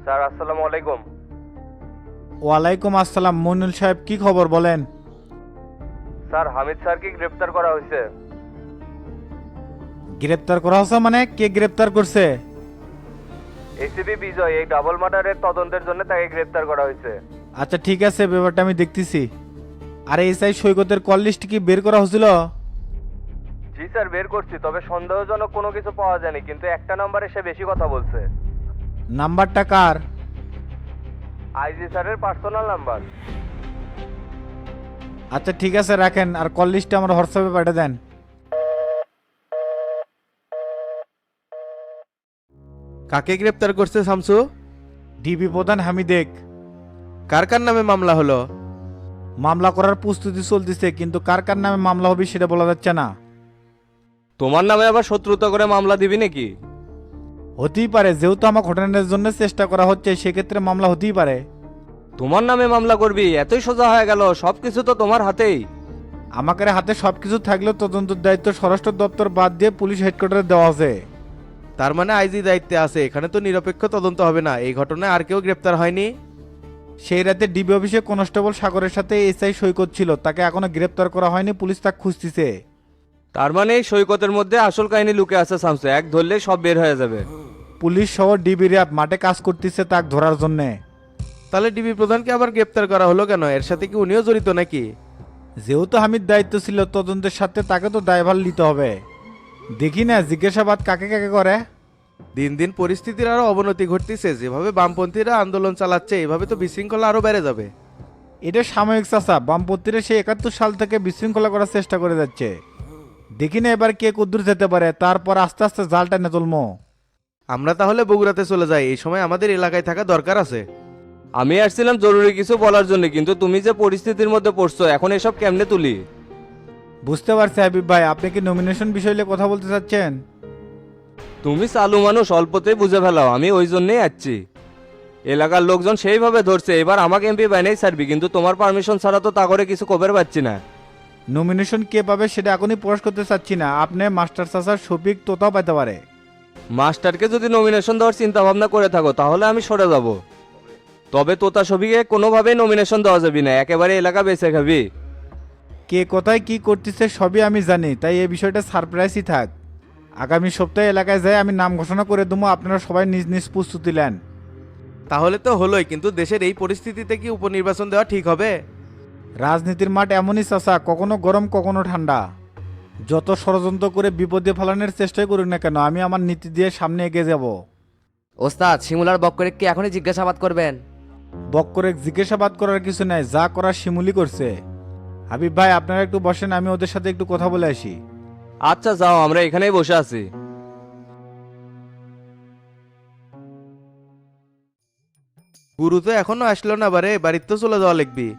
Sir আসসালামু আলাইকুম। ওয়ালাইকুম আসসালাম। মইনুল সাহেব, কি খবর বলেন? স্যার হামিদ স্যারকে গ্রেফতার করা হয়েছে। গ্রেপ্তার করা হয়েছে মানে? কে গ্রেপ্তার করছে? এসিপি বিজয় এই ডাবল মার্ডারের তদন্তের জন্য তাকে গ্রেফতার করা হয়েছে। আচ্ছা ঠিক আছে, ব্যাপারটা আমি দেখতেছি। আরে এসআই সৈকতের কল লিস্ট কি বের করা হয়েছিল? জি স্যার বের করছি, তবে সন্দেহজনক কোনো কিছু পাওয়া যায়নি, কিন্তু একটা নম্বরে সে বেশি কথা বলছে। নাম্বারটা কার? আইজি স্যারের পার্সোনাল নাম্বার। আচ্ছা ঠিক আছে, রাখেন। আর কল লিস্টটা আমার হোয়াটসঅ্যাপে পাঠিয়ে দেন। কাকে গ্রেপ্তার করছে শামসু? ডিবি প্রধান হামিদেক। কার কার নামে মামলা হলো? মামলা করার প্রস্তুতি চলতেছে, কিন্তু কার কার নামে মামলা হবে সেটা বলা যাচ্ছে না। তোমার নামে আবার শত্রুতা করে মামলা দিবি নাকি? হতেই পারে, যেহেতু আমার ঘটনার জন্য চেষ্টা করা হচ্ছে সেক্ষেত্রে মামলা হতেই পারে। তোমার নামে মামলা করবি? এতই সোজা হয়ে গেল? সবকিছু তো তোমার হাতেই। আমাদের হাতে সবকিছু থাকলেও তদন্তের দায়িত্ব স্বরাষ্ট্র দপ্তর বাদ দিয়ে পুলিশ হেডকোয়ার্টারে দেওয়া আছে। তার মানে আইজি দায়িত্বে আছে, এখানে তো নিরপেক্ষ তদন্ত হবে না। এই ঘটনায় আর কেউ গ্রেপ্তার হয়নি? সেই রাতে ডিবি অফিসে কনস্টেবল সাগরের সাথে এসআই সৈকত ছিল, তাকে এখনো গ্রেপ্তার করা হয়নি, পুলিশ তাকে খুঁজতেছে। তার মানে এই সৈকতের মধ্যে আসল কাহিনী লুকে আছে শামসু, এক ধরলে সব বের হয়ে যাবে। পুলিশ সহ ডিবি র্যাব মাঠে কাজ করতেছে তাকে ধরার জন্যে। তাহলে ডিবি প্রধানকে আবার গ্রেপ্তার করা হলো কেন? এর সাথে কি উনিও জড়িত নাকি? যেহেতু হামিদ দায়িত্ব ছিল তদন্তের সাথে, তাকে তো দায়ভার নিতে হবে। দেখি না জিজ্ঞাসাবাদ কাকে কাকে করে। দিন দিন পরিস্থিতির আরো অবনতি ঘটতেছে। যেভাবে বামপন্থীরা আন্দোলন চালাচ্ছে এভাবে তো বিশৃঙ্খলা আরো বেড়ে যাবে। এটা সাময়িক চাচা, বামপন্থীরা সেই 71 সাল থেকে বিশৃঙ্খলা করার চেষ্টা করে যাচ্ছে। দেখি না এবার কে কদ্দূর যেতে পারে, তারপর আস্তে আস্তে জাল টেনে তুলমো। আমরা তাহলে বগুড়াতে চলে যাই, এই সময় আমাদের এলাকায় থাকা দরকার আছে। আমি আসছিলাম জরুরি কিছু বলার জন্য, কিন্তু তুমি যে পরিস্থিতির মধ্যে পড়ছো এখন এসব কেমনে তুলি? বুঝতে পারছি হাবিব ভাই, আপনি কি নমিনেশন বিষয় নিয়ে কথা বলতে চাচ্ছেন? তুমি চালু মানুষ, অল্পতেই বুঝে ফেলাও, আমি ওই জন্যই আসছি। এলাকার লোকজন সেইভাবে ধরছে, এবার আমাকে এমপি বানাই ছাড়বি, কিন্তু তোমার পারমিশন ছাড়া তো তা করে কিছু কবের পাচ্ছি না। নমিনেশন কে পাবে সেটা এখনই প্রকাশ করতে চাচ্ছি না, আপনি মাস্টার চাচার শফিক তোতাও পেতে পারে। মাস্টারকে যদি নমিনেশন দেওয়ার চিন্তা ভাবনা করে থাকো তাহলে আমি সরে যাব। তবে তোতা ছবিকে কোনোভাবেই নমিনেশন দেওয়া যাবে না, একেবারে এলাকা বেঁচে খাবি। কে কোথায় কি করতেছে সবই আমি জানি, তাই এই বিষয়টা সারপ্রাইজই থাক। আগামী সপ্তাহে এলাকায় যাই আমি নাম ঘোষণা করে দেবো, আপনারা সবাই নিজ নিজ প্রস্তুতি নেন। তাহলে তো হলোই, কিন্তু দেশের এই পরিস্থিতিতে কি উপনির্বাচন দেওয়া ঠিক হবে? রাজনীতির মাঠ এমনই চাচা, কখনো গরম কখনো ঠান্ডা। যত ষড়যন্ত্র করে বিপদে ফেলানোর চেষ্টাই করুক না কেন, আমি আমার নীতি দিয়ে সামনে এগিয়ে যাব। ওস্তাদ শিমুলার বক্করে কি এখনই জিজ্ঞাসাবাদ করবেন? বক করে জিজ্ঞাসাবাদ করার কিছু নাই, যা করার শিমুলি করছে। হাবিব ভাই আপনারা একটু বসেন, আমি ওদের সাথে একটু কথা বলে আসি। আচ্ছা যাও, আমরা এখানেই বসে আছি। গুরু তো এখনো আসলো না, বারে বাড়িতে তো চলে যাওয়া লিখবি।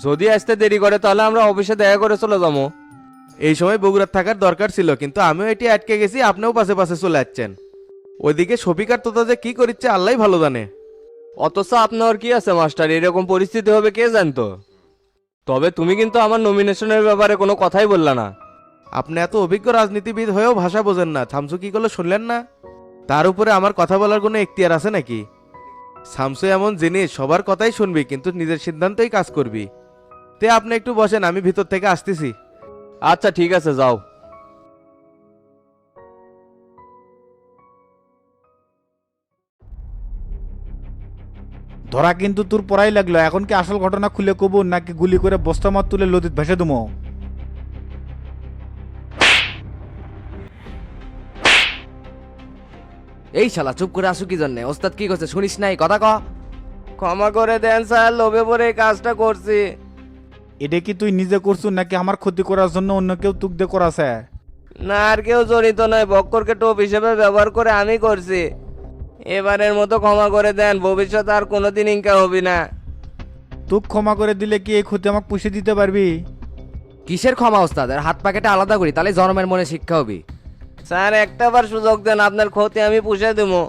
যদি আসতে দেরি করে তাহলে আমরা অফিসে দেখা করে চলে যাবো। এই সময় বগুড়ার থাকার দরকার ছিল, কিন্তু আমিও এটি আটকে গেছি, আপনিও পাশে পাশে চলে যাচ্ছেন। ওইদিকে শফিকার তোতা যে কি করিচ্ছে আল্লাহ ভালো জানে। অথচ আপনার কি আছে মাস্টার, এরকম পরিস্থিতি হবে কে জানতো? তবে তুমি কিন্তু আমার নমিনেশনের ব্যাপারে কোনো কথাই বললা না। আপনি এত অভিজ্ঞ রাজনীতিবিদ হয়েও ভাষা বোঝেন না। শামসু কি করলো শুনলেন না? তার উপরে আমার কথা বলার কোনো এখতিয়ার আছে নাকি? শামসু এমন জিনিস, সবার কথাই শুনবি কিন্তু নিজের সিদ্ধান্তই কাজ করবি। তে আপনি একটু বসেন, আমি ভিতর থেকে আসতেছি। আচ্ছা ঠিক আছে যাও। ধরা কিন্তু তোর পড়াই লাগলো, এখন কি আসল ঘটনা খুলে কবু নাকি গুলি করে বস্তা মার তুলে লদিত ভেসে দেবো? এই শালা চুপ করে আসু কি জন্য? ওস্তাদ কি করছে শুনিস নাই? কথা ক। ক্ষমা করে দেন স্যার, লোভে পড়ে এই কাজটা করছি। এটা কি তুই নিজে করছু নাকি আমার ক্ষতি করার জন্য অন্য কেউ তুক দিয়ে করাছে? না আর কেউ জড়িত নয়, বক্করকে টোপ হিসেবে ব্যবহার করে আমি করছি। এবারের মতো ক্ষমা করে দেন, ভবিষ্যতে আর কোনোদিন ইনকা হবি না। তুক ক্ষমা করে দিলে কি এই ক্ষতি আমাকে পুষে দিতে পারবি? কিসের ক্ষমা ওস্তাদ? আর হাত পাকেটে আলাদা করি, তাহলে জনমের মনে শিক্ষা হবি। স্যার একটা বার সুযোগ দেন, আপনার ক্ষতি আমি পুষে দেবো।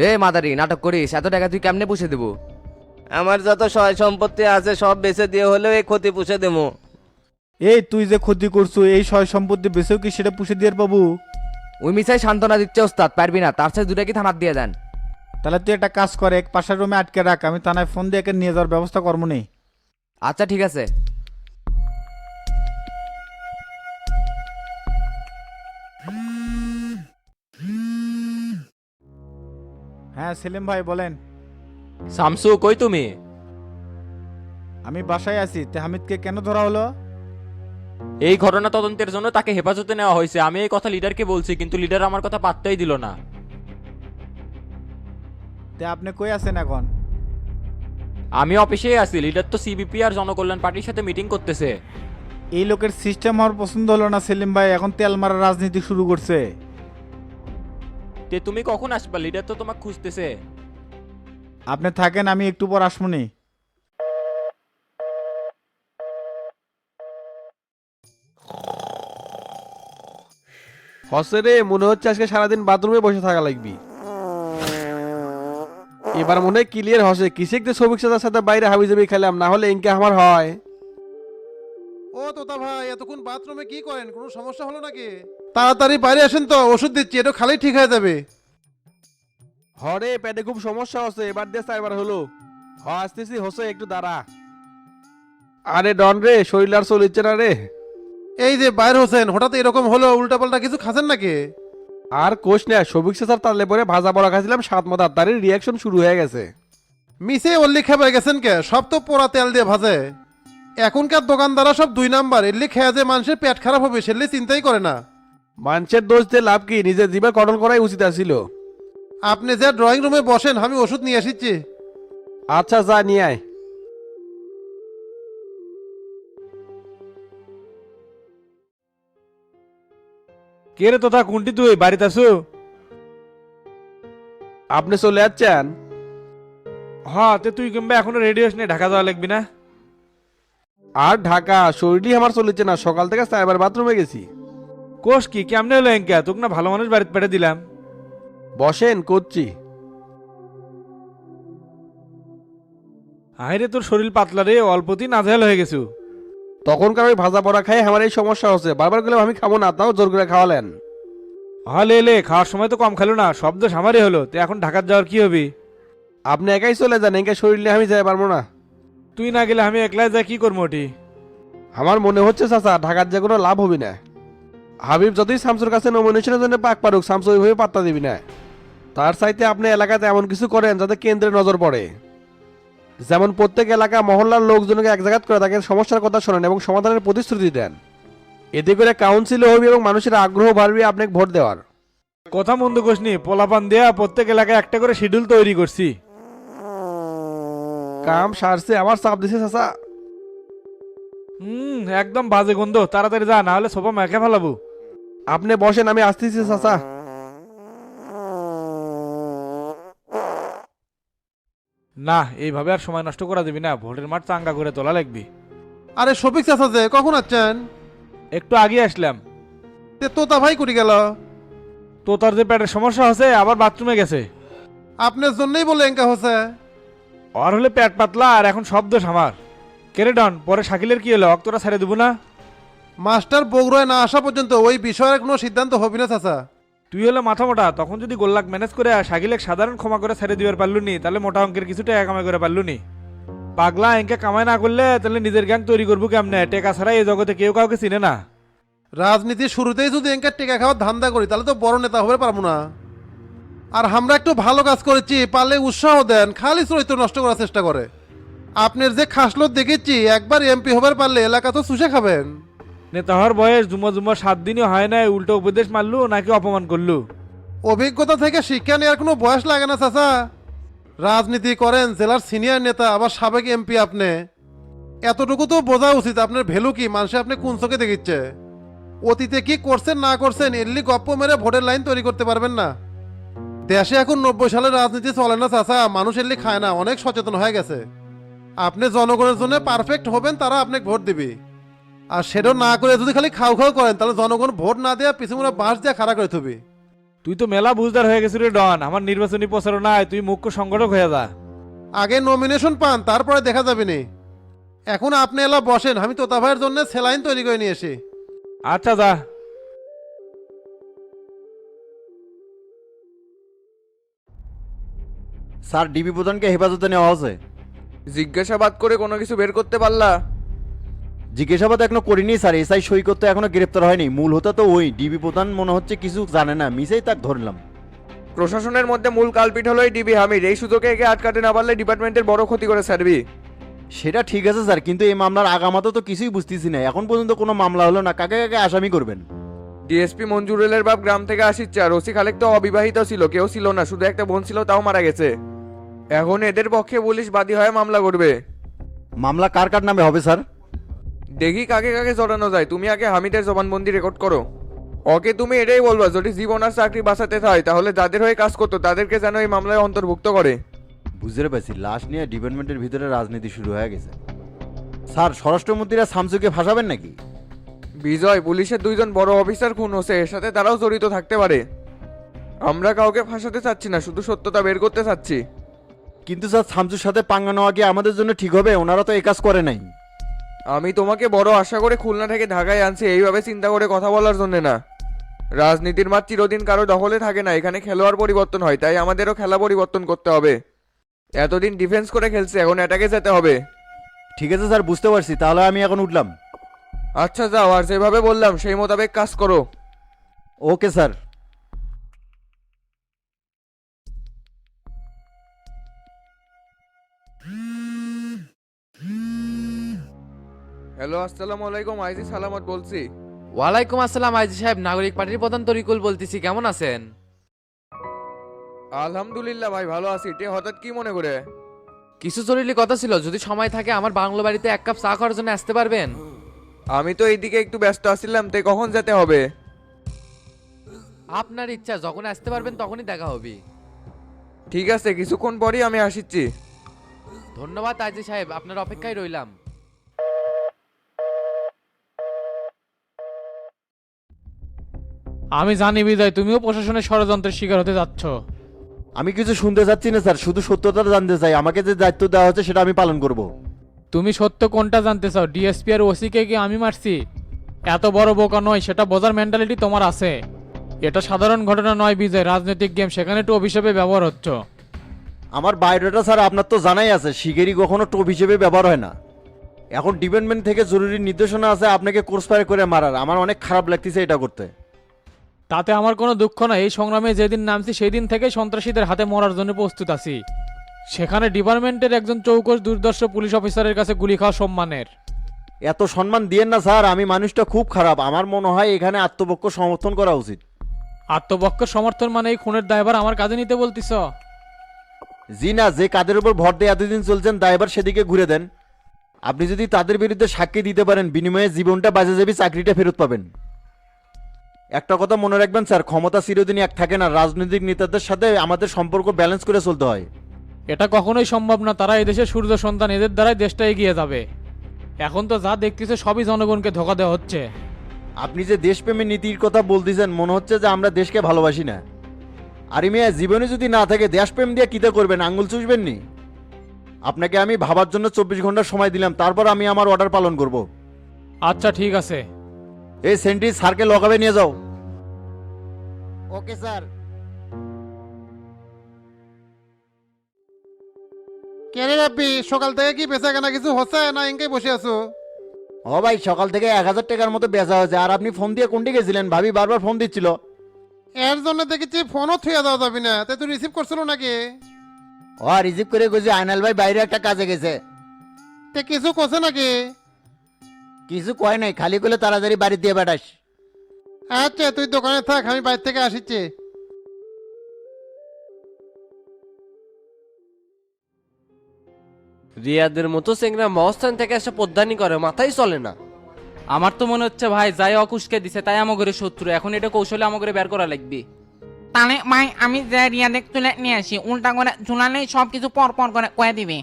এ মাদারি নাটক করিস? এত টাকা তুই কেমনে পুষে দেবো? আমার যত সয় সম্পত্তি আছে সব বেচে দিয়ে হলেও এই ক্ষতি পুষে দেবো। এই তুই যে ক্ষতি করছু এই সয় সম্পত্তি বেছেও কি সেটা পুষে দিয়ে পাবো? ওই মিসাই সান্ত্বনা দিচ্ছে ওস্তাদ, পারবি না? তার সাথে দুটা কি থানার দিয়ে দেন। তাহলে তুই একটা কাজ করে এক পাশের রুমে আটকে রাখ, আমি থানায় ফোন দিয়ে একে নিয়ে যাওয়ার ব্যবস্থা করবো নি। আচ্ছা ঠিক আছে। হ্যাঁ সেলিম ভাই বলেন। শামসু কই তুমি? আমি বাসায় আছি, তে হামিদকে কেন ধরা হলো? এই ঘটনা তদন্তের জন্য তাকে হেফাজতে নেওয়া হয়েছে। আমি এই কথা লিডারকে বলছি, কিন্তু লিডার আমার কথা পাত্তাই দিল না। তে আপনি কই আছেন এখন? আমি অফিসেই আছি। লিডার তো সিবিপি আর জনকল্যাণ পার্টির সাথে মিটিং করতেছে। এই লোকের সিস্টেম আমার পছন্দ হলো না সেলিম ভাই, এখন তেল মারার রাজনীতি শুরু করছে। তে তুমি কখন আসবা? লিডার তো তোমাকে খুঁজতেছে। আপনি থাকেন, আমি একটু পর আসমুনি। হসে রে, মনে হচ্ছে আজকে সারাদিন বাথরুমে বসে থাকা লাগবি। এবার মনে হয় ক্লিয়ার হসে, কিসে একটু সবিক সাদার সাথে বাইরে হাবিজাবি খেলাম, না হলে ইনকে আমার হয়। ও তোতা ভাই, এতক্ষণ বাথরুমে কি করেন? কোনো সমস্যা হলো নাকি? তাড়াতাড়ি বাইরে আসেন তো, ওষুধ দিচ্ছি, এটা খালি ঠিক হয়ে যাবে। হরে পেটে খুব সমস্যা হচ্ছে, এবার দিয়ে চারবার হলো। আসতেছি হসে, একটু দাঁড়া। আরে ডন রে, শরীর আর চলিচ্ছে না রে। এই যে বাইরে হোসেন, হঠাৎ এরকম হলো, উল্টাপাল্টা কিছু খাচ্ছেন নাকি? আর কোষ না, সবিক সাদার তালে পরে ভাজা পড়া খাইছিলাম, সাত মতো তারই রিয়াকশন শুরু হয়ে গেছে। মিসে অল্লি খেয়ে গেছেন কে? সব তো পোড়া তেল দিয়ে ভাজে। এখনকার দোকানদাররা সব 2 নাম্বার, এল্লি খেয়ে যে মানুষের পেট খারাপ হবে সেল্লি চিন্তাই করে না। মানুষের দোষ দিয়ে লাভ কি? নিজের জীবে কটল করাই উচিত ছিল। আপনি যে ড্রয়িং রুমে বসেন, আমি ওষুধ নিয়ে আসিচ্ছি। আচ্ছা যা নিয়ে আয়। কে রে তোতা, কোনটি তুই বাড়িতে আছো? আপনি চলে যাচ্ছেন? হ্যাঁ, তে তুই কিংবা এখনো রেডি হস নি, ঢাকা যাওয়া লাগবি না? আর ঢাকা শরীরই আমার চলেছে না, সকাল থেকে সাইবার বাথরুমে গেছি। কোষ কি কেমনে হলো এঙ্কা? তোকে না ভালো মানুষ বাড়িতে পেটে দিলাম। বসেন, করছি। হাই রে, তোর শরীর পাতলা রে, অল্পতেই নাজেহাল হয়ে গেছু। তখনকার ওই ভাজা পড়া খাই আমার এই সমস্যা হচ্ছে, বারবার গেলে আমি খাবো না, তাও জোর করে খাওয়ালেন। হ্যাঁ লে লে, খাওয়ার সময় তো কম খেলো না, শব্দ সামারি হলো। তে এখন ঢাকার যাওয়ার কি হবি? আপনি একাই চলে যান, একা শরীর নিয়ে আমি যাই পারবো না। তুই না গেলে আমি একলাই যাই কি করবো ওটি? আমার মনে হচ্ছে চাচা ঢাকার যে কোনো লাভ হবে না। হাবিব যতই শামসুর কাছে নমিনেশনের জন্য পাক পারুক, শামসু ওইভাবে পাত্তা দিবি না। তার চাইতে আপনি এলাকাতে এমন কিছু করেন যাতে কেন্দ্রে নজর পড়ে। যেমন প্রত্যেক এলাকা মহল্লার লোকজনকে এক জায়গা করে তাকে সমস্যার কথা শোনেন এবং সমাধানের প্রতিশ্রুতি দেন। এতে করে কাউন্সিলও হবে এবং মানুষের আগ্রহ বাড়বে আপনাকে ভোট দেওয়ার। কথা মন্দ কোসনি, পোলাপান দেয়া প্রত্যেক এলাকায় একটা করে শিডিউল তৈরি করছি। কাম সারছে, আমার চাপ দিছে চাচা। একদম বাজে গন্ধ, তাড়াতাড়ি যা, না হলে সোফা মেখে ফেলাবো। আপনি বসেন, আমি আসতেছি চাচা। না, এইভাবে আর সময় নষ্ট করা যাবি না, ভোটের মাঠ চাঙ্গা করে তোলা লাগবি। আরে শফিক চাচা যে কখন আসছেন? একটু আগে আসলাম। তে তোতা ভাই কুড়ি গেল? তো তার যে পেটের সমস্যা হচ্ছে, আবার বাথরুমে গেছে। আপনার জন্যই বলে এঙ্কা হচ্ছে। আর হলে পেট পাতলা, আর এখন সব দোষ আমার। কেরে ডন, পরে শাকিলের কি হলো? অক্তরা ছেড়ে দেবো না? মাস্টার বগুড়ায় না আসা পর্যন্ত ওই বিষয়ের কোনো সিদ্ধান্ত হবে না চাচা। তুই হলে মাথা মোটা, তখন যদি গোল্লাক ম্যানেজ করে শাকিলেক সাধারণ ক্ষমা করে ছেড়ে দিবার পারলু নি, তাহলে মোটা অঙ্কের কিছু টাকা কামাই করে পারলু নি। পাগলা এঙ্কে কামাই না করলে তাহলে নিজের গ্যাং তৈরি করবো কেমনে? টেকা ছাড়া এই জগতে কেউ কাউকে চিনে না। রাজনীতির শুরুতেই যদি এঙ্কা টেকা খাওয়ার ধান্দা করি তাহলে তো বড় নেতা হবে পারবো না। আর আমরা একটু ভালো কাজ করেছি, পারলে উৎসাহ দেন, খালি চরিত্র নষ্ট করার চেষ্টা করে। আপনার যে খাসলত দেখেছি, একবার এমপি হবার পারলে এলাকা তো চুষে খাবেন। নেতা হওয়ার বয়স জুমা জুমা 7 দিনই হয় নাই, উল্টো উপদেশ মারলু নাকি অপমান করলু? অভিজ্ঞতা থেকে শিক্ষা নেওয়ার কোনো বয়স লাগে না চাচা। রাজনীতি করেন, জেলার সিনিয়র নেতা, আবার সাবেক এমপি। আপনি এতটুকু তো বোঝা উচিত আপনার ভ্যালু কি, মানুষে আপনি কোন চোখে দেখিচ্ছে। অতীতে কি করছেন না করছেন এল্লি গপ্প মেরে ভোটের লাইন তৈরি করতে পারবেন না। দেশে এখন 90 সালের রাজনীতি চলে না চাচা, মানুষ এল্লি খায় না, অনেক সচেতন হয়ে গেছে। আপনি জনগণের জন্য পারফেক্ট হবেন, তারা আপনাকে ভোট দিবে। আর সেটা না করে যদি খালি খাও খাও করেন, তাহলে জনগণ ভোট না দেওয়া পিছু মোড়া বাঁশ দিয়ে খাড়া করে থবি। তুই তো মেলা বুঝদার হয়ে গেছিস রে ডন, আমার নির্বাচনী প্রচারণায় তুই মুখ্য সংগঠক হয়ে যা। আগে নমিনেশন পান, তারপরে দেখা যাবে নি। এখন আপনি এলা বসেন, আমি তোতা ভাইয়ের জন্য সেলাইন তৈরি করে নিয়ে আসি। আচ্ছা যা। স্যার ডিবি প্রধানকে হেফাজতে নেওয়া হয়েছে। জিজ্ঞাসাবাদ করে কোনো কিছু বের করতে পারলা? জিজ্ঞাসাবাদ এখনো করিনি স্যার, এসআই সই করতে এখনো গ্রেপ্তার হয়নি। মূল হতা তো ওই ডিবি প্রধান মনে হচ্ছে কিছু জানে না, মিসেই তাক ধরলাম। প্রশাসনের মধ্যে মূল কালপিট হলো এই ডিবি হামিদ। এই সুযোগে একে আটকাতে না পারলে ডিপার্টমেন্টের বড় ক্ষতি করে ছাড়বি। সেটা ঠিক আছে স্যার, কিন্তু এই মামলার আগামাতা তো কিছুই বুঝতেছি না। এখন পর্যন্ত কোনো মামলা হলো না, কাকে কাকে আসামি করবেন? ডিএসপি মঞ্জুরুলের বাপ গ্রাম থেকে আসিচ্ছে, আর ওসি খালেক তো অবিবাহিত ছিল, কেউ ছিল না, শুধু একটা বোন ছিল, তাও মারা গেছে। এখন এদের পক্ষে পুলিশ বাদী হয়ে মামলা করবে। মামলা কার কার নামে হবে স্যার? দেখি কাকে কাকে জড়ানো যায়। তুমি আগে হামিদের জবানবন্দি রেকর্ড করো। ওকে তুমি এটাই বলবা, যদি জীবন আর চাকরি বাঁচাতে হয় তাহলে যাদের হয়ে কাজ করতো তাদেরকে যেন এই মামলায় অন্তর্ভুক্ত করে। বুঝতে পারছি, লাশ নিয়ে ডিপার্টমেন্টের ভিতরে রাজনীতি শুরু হয়ে গেছে। স্যার স্বরাষ্ট্রমন্ত্রীরা শামসুকে ফাঁসাবেন নাকি? বিজয়, পুলিশের 2জন বড় অফিসার খুন হচ্ছে, এর সাথে তারাও জড়িত থাকতে পারে। আমরা কাউকে ফাঁসাতে চাচ্ছি না, শুধু সত্যতা বের করতে চাচ্ছি। কিন্তু স্যার শামসুর সাথে পাঙ্গা নেওয়া কি আমাদের জন্য ঠিক হবে? ওনারা তো এই কাজ করে নাই। আমি তোমাকে বড় আশা করে খুলনা থেকে ঢাকায় আনছি এইভাবে চিন্তা করে কথা বলার জন্য না। রাজনীতির মাঠ চিরদিন কারো দখলে থাকে না, এখানে খেলোয়াড় পরিবর্তন হয়, তাই আমাদেরও খেলা পরিবর্তন করতে হবে। এতদিন ডিফেন্স করে খেলছে, এখন অ্যাটাকে যেতে হবে। ঠিক আছে স্যার, বুঝতে পারছি, তাহলে আমি এখন উঠলাম। আচ্ছা যাও, আর যেভাবে বললাম সেই মোতাবেক কাজ করো। Okay sir. হ্যালো, আসসালামু আলাইকুম, আইজি সালামত বলছি। ওয়ালাইকুম আসসালাম আইজি সাহেব, নাগরিক পার্টির প্রধান তরিকুল বলতেছি, কেমন আছেন? আলহামদুলিল্লাহ ভাই, ভালো আছি। টে হঠাৎ কি মনে করে? কিছু জরুরি কথা ছিল, যদি সময় থাকে আমার বাংলো বাড়িতে 1 কাপ চা খাওয়ার জন্য আসতে পারবেন? আমি তো এইদিকে একটু ব্যস্ত আছিলাম, তাই কখন যেতে হবে? আপনার ইচ্ছা, যখন আসতে পারবেন তখনই দেখা হবে। ঠিক আছে, কিছুক্ষণ পরই আমি আসিচ্ছি। ধন্যবাদ আইজি সাহেব, আপনার অপেক্ষায় রইলাম। আমি জানি বিজয়, তুমিও প্রশাসনের ষড়যন্ত্রের শিকার হতে যাচ্ছ। আমি কিছু শুনতে চাচ্ছি না স্যার, শুধু সত্যতা জানতে চাই। আমাকে যে দায়িত্ব দেওয়া হচ্ছে সেটা আমি পালন করব। তুমি সত্য কোনটা জানতে চাও? ডিএসপি আর ওসিকে কি আমি মারছি? এত বড় বোকা নয়, সেটা বোঝার মেন্টালিটি তোমার আছে। এটা সাধারণ ঘটনা নয় বিজয়, রাজনৈতিক গেম, সেখানে একটু অভিশাপে ব্যবহার হচ্ছে। আমার বায়োডাটা স্যার আপনার তো জানাই আছে, শিগেরই কখনো টোপ হিসেবে ব্যবহার হয় না। এখন ডিপার্টমেন্ট থেকে জরুরি নির্দেশনা আছে আপনাকে কোর্স ফায়ার করে মারার। আমার অনেক খারাপ লাগতেছে এটা করতে। তাতে আমার কোনো দুঃখ নাই, এই সংগ্রামে যেদিন নামছি সেই দিন থেকে সন্ত্রাসীদের হাতে মরার জন্য প্রস্তুত আছি। সেখানে ডিপার্টমেন্টের একজন চৌকস দুর্দর্শ পুলিশ অফিসারের কাছে গুলি খাওয়া সম্মানের। এত সম্মান দিয়েন না স্যার, আমি মানুষটা খুব খারাপ। আমার মনে হয় এখানে আত্মপক্ষ সমর্থন করা উচিত। আত্মপক্ষ সমর্থন মানে এই খুনের দায়ভার আমার কাজে নিতে বলতিস? জি না, যে কাদের উপর ভর দিয়ে এতদিন চলছেন দায়ভার সেদিকে ঘুরে দেন। আপনি যদি তাদের বিরুদ্ধে সাক্ষী দিতে পারেন, বিনিময়ে জীবনটা বাজে যাবি, চাকরিটা ফেরত পাবেন। একটা কথা মনে রাখবেন স্যার, ক্ষমতা চিরদিনই এক থাকে না। রাজনৈতিক নেতাদের সাথে আমাদের সম্পর্ক ব্যালেন্স করে চলতে হয়। এটা কখনোই সম্ভব না, তারা এদেশের সূর্য সন্তান, এদের দ্বারাই দেশটা এগিয়ে যাবে। এখন তো যা দেখতেছে সবই জনগণকে ধোঁকা দেওয়া হচ্ছে। আপনি যে দেশপ্রেমী নীতির কথা বলতেছেন, মনে হচ্ছে যে আমরা দেশকে ভালোবাসি না। আরে মিয়া, জীবনে যদি না থাকে দেশপ্রেম দিয়ে কিতে করবেন? আঙ্গুল চুষবেন নি? আপনাকে আমি ভাবার জন্য 24 ঘন্টা সময় দিলাম, তারপর আমি আমার অর্ডার পালন করব। আচ্ছা ঠিক আছে। এই সেন্ট্রি স্যারকে লগাবে নিয়ে যাও। Okay sir. কেনে রাব্বি, সকাল থেকে কি বেচা কেনা কিছু হচ্ছে না এঙ্কাই বসে আছো? ও ভাই, সকাল থেকে 1000 টাকার মতো বেচা হয়েছে। আর আপনি ফোন দিয়ে কোনটি গেছিলেন? ভাবি বারবার ফোন দিচ্ছিল। এর জন্য দেখেছি ফোনও থুয়ে দেওয়া যাবি না, তাই তুই রিসিভ করছিল নাকি? ও রিসিভ করে গেছি, আয়নাল ভাই বাইরে একটা কাজে গেছে। তে কিছু করছে নাকি? কিছু কয় নাই, খালি করলে তাড়াতাড়ি বাড়ি দিয়ে বেড়াস। আচ্ছা তুই দোকানে থাক, আমি বাইরে থেকে আসিচ্ছি। রিয়াদের মতো চেংরা মহস্থান থেকে এসে পদ্মানি করে, মাথাই চলে না। আমার তো মনে হচ্ছে ভাই যাই অকুশকে দিছে তাই আমাগরে শত্রু, এখন এটা কৌশলে আমাগরে বের করা লাগবে। তাহলে ভাই আমি যে রিয়াদেক তুলে নিয়ে আসি, উল্টা করে ঝুলালেই সব কিছু পর পর করে কয়ে দিবে।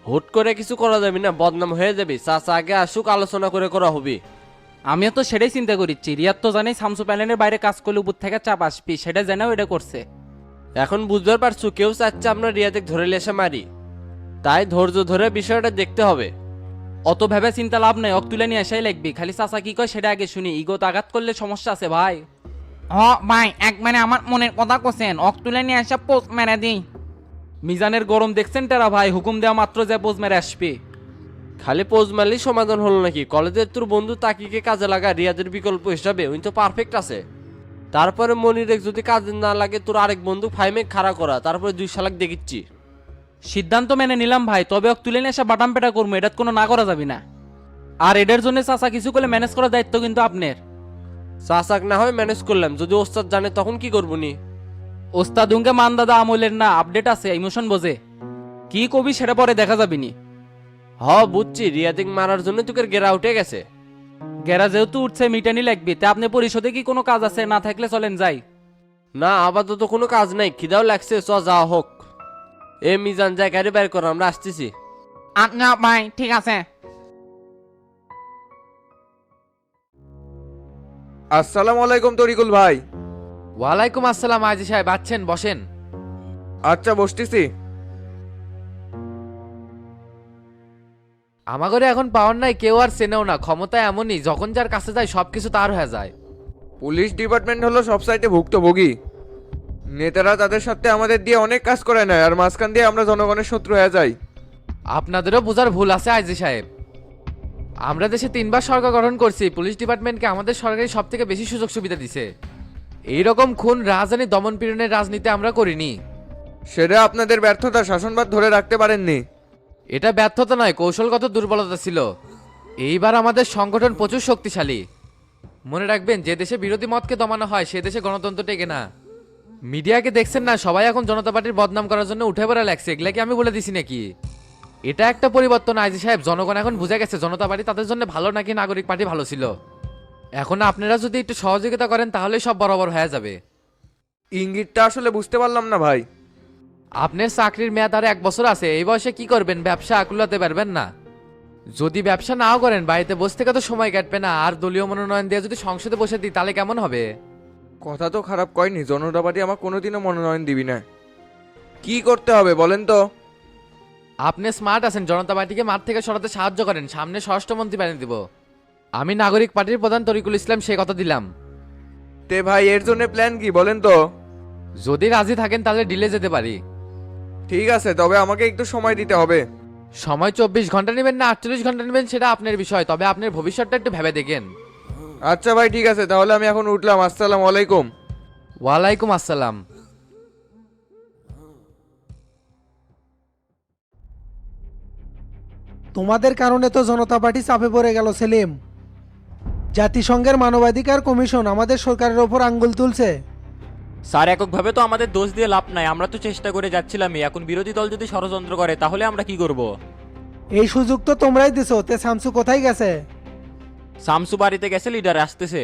হুট করে কিছু করা যাবে না, বদনাম হয়ে যাবে। চাচা আগে আসুক, আলোচনা করে করা হবে। আমিও তো সেটাই চিন্তা করছি, রিয়াদ তো জানি শামসু প্যালেনের বাইরে কাজ করলে উপর থেকে চাপ আসবি, সেটা জানাও এটা করছে। এখন বুঝতে পারছো, কেউ চাচ্ছে আমরা রিয়াদেক ধরে লেসে মারি, তাই ধৈর্য ধরে বিষয়টা দেখতে হবে। অত ভেবে চিন্তা লাভ নাই, অক তুলে নিয়ে আসাই লাগবি। খালি চাচা কি কয় সেটা আগে শুনি, ইগোতে আঘাত করলে সমস্যা আছে ভাই। হ ভাই, একবারে আমার মনের কথা কোসেন, অক তুলে নিয়ে আসা পোস্ট মেরে দিই। মিজানের গরম দেখছেন টেরা ভাই, হুকুম দেওয়া মাত্র যে পোজ মেরে আসবে। খালি পোজ মারলেই সমাধান হলো নাকি? কলেজের তোর বন্ধু তাকিকে কাজে লাগা রিয়াদের বিকল্প হিসাবে উনি তো পারফেক্ট আছে। তারপরে মনিরেক যদি কাজে না লাগে তোর আরেক বন্ধু ফাইমে খাড়া করা, তারপরে 2 শালাক দেখিচ্ছি। সিদ্ধান্ত মেনে নিলাম ভাই, তবে ওকে তুলে নিয়ে এসে বাটাম পেটা করবো, এটার কোনো না করা যাবে না। আর এটার জন্য চাচা কিছু করলে ম্যানেজ করার দায়িত্ব কিন্তু আপনার। চাচাক না হয় ম্যানেজ করলাম, যদি ওস্তাদ জানে তখন কি করবো নি? ওস্তাদুঙ্গে মান দাদা আমলের না, আপডেট আছে, ইমোশন বোঝে। কি কবি সেটা পরে দেখা যাবে নি। বুঝছি, রিয়াদিক মারার জন্য তোকে গেরা উঠে গেছে। গেরা যেহেতু উঠছে মিটানি লাগবে, তা আপনি পরিষদে কি কোনো কাজ আছে? না থাকলে চলেন যাই। না আপাতত কোনো কাজ নাই, খিদাও লাগছে, চ যাওয়া হোক। এ মিজান যায় গাড়ি বের করো, আমরা আসতেছি। আচ্ছা ভাই ঠিক আছে। আসসালামু আলাইকুম তরিকুল ভাই। ওয়ালাইকুম আসসালাম আজি সাহেব, আছেন বসেন। আচ্ছা বসতেছি। আমাগরে এখন পাওয়ার নাই, কেউ আর চেনেও না। ক্ষমতা এমনই, যখন যার কাছে যায় সবকিছু তার হয়ে যায়। পুলিশ ডিপার্টমেন্ট হলো সব সাইডে ভুক্তভোগী। নেতারা তাদের সাথে আমাদের দিয়ে অনেক কাজ করে নেয়, আর মাঝখান দিয়ে আমরা জনগণের শত্রু হয়ে যাই। আপনাদেরও বোঝার ভুল আছে আজি সাহেব। আমরা দেশে 3বার সরকার গঠন করছি, পুলিশ ডিপার্টমেন্টকে আমাদের সরকারি সব থেকে বেশি সুযোগ সুবিধা দিছে। এইরকম খুন রাজধানী দমন পীড়নের রাজনীতি আমরা করিনি। সেটা আপনাদের ব্যর্থতা, শাসনবাদ ধরে রাখতে পারেননি। এটা ব্যর্থতা নয়, কৌশলগত দুর্বলতা ছিল। এইবার আমাদের সংগঠন প্রচুর শক্তিশালী। মনে রাখবেন, যে দেশে বিরোধী মতকে দমানো হয় সে দেশে গণতন্ত্র টেকে না। মিডিয়াকে দেখছেন না, সবাই এখন জনতা পার্টির বদনাম করার জন্য উঠে পড়া লাগছে। এগুলা কি আমি বলে দিছি নাকি? এটা একটা পরিবর্তন আইজি সাহেব। জনগণ এখন বুঝে গেছে জনতা পার্টি তাদের জন্য ভালো নাকি নাগরিক পার্টি ভালো ছিল। এখন আপনারা যদি একটু সহযোগিতা করেন তাহলে সব বরাবর হয়ে যাবে। ইঙ্গিতটা আসলে বুঝতে পারলাম না ভাই। আপনার চাকরির মেয়াদ আর 1 বছর আছে, এই বয়সে কি করবেন? ব্যবসা আকুলাতে পারবেন না। যদি ব্যবসা নাও করেন বাড়িতে বসে থেকে তো সময় কাটবে না। আর দলীয় মনোনয়ন দিয়ে যদি সংসদে বসে দিই তাহলে কেমন হবে? কথা তো খারাপ কয়নি, জনতা পার্টি আমার কোনোদিনও মনোনয়ন দিবি না। কি করতে হবে বলেন তো? আপনি স্মার্ট আছেন, জনতা পার্টিকে মাঠ থেকে সরাতে সাহায্য করেন, সামনে স্বরাষ্ট্রমন্ত্রী বানিয়ে দিব। আমি নাগরিক পার্টির প্রধান তরিকুল ইসলাম সে কথা দিলাম। তে ভাই এর জন্য প্ল্যান কি বলেন তো? যদি রাজি থাকেন তাহলে ডিলে যেতে পারি। ঠিক আছে, তবে আমাকে একটু সময় দিতে হবে। সময় 24 ঘন্টা নেবেন না 48 ঘন্টা নেবেন সেটা আপনার বিষয়, তবে আপনার ভবিষ্যৎটা একটু ভেবে দেখেন। আচ্ছা ভাই ঠিক আছে, তাহলে আমি এখন উঠলাম। আসসালামু আলাইকুম। ওয়ালাইকুম আসসালাম। তোমাদের কারণে তো জনতা পার্টি চাপে পড়ে গেল সেলিম। জাতিসংঘের মানবাধিকার কমিশন আমাদের সরকারের ওপর আঙ্গুল তুলছে। স্যার এককভাবে তো আমাদের দোষ দিয়ে লাভ নাই, আমরা তো চেষ্টা করে যাচ্ছিলামই। এখন বিরোধী দল যদি ষড়যন্ত্র করে তাহলে আমরা কি করব? এই সুযোগ তো তোমরাই দিছো। তে শামসু কোথায় গেছে? শামসু বাড়িতে গেছে, লিডার আসতেছে।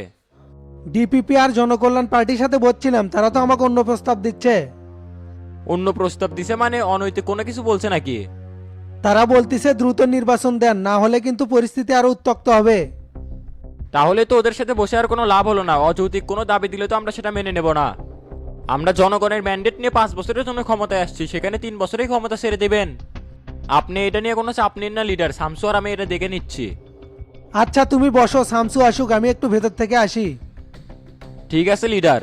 ডিপিপি আর জনকল্যাণ পার্টির সাথে বলছিলাম, তারা তো আমাকে অন্য প্রস্তাব দিচ্ছে। অন্য প্রস্তাব দিছে মানে অনৈতিক কোনো কিছু বলছে নাকি? তারা বলতিছে দ্রুত নির্বাচন দেন, না হলে কিন্তু পরিস্থিতি আরো উত্তপ্ত হবে। তাহলে তো ওদের সাথে বসে আর কোনো লাভ হলো না। অযৌক্তিক কোনো দাবি দিলে তো আমরা সেটা মেনে নেব না। আমরা জনগণের ম্যান্ডেট নিয়ে 5 বছরের জন্য ক্ষমতায় আসছি, সেখানে 3 বছরেই ক্ষমতা ছেড়ে দেবেন? আপনি এটা নিয়ে কোনো চাপ নিন না লিডার, শামসু আর আমি এটা দেখে নিচ্ছি। আচ্ছা তুমি বসো, শামসু আসুক, আমি একটু ভেতর থেকে আসি। ঠিক আছে লিডার।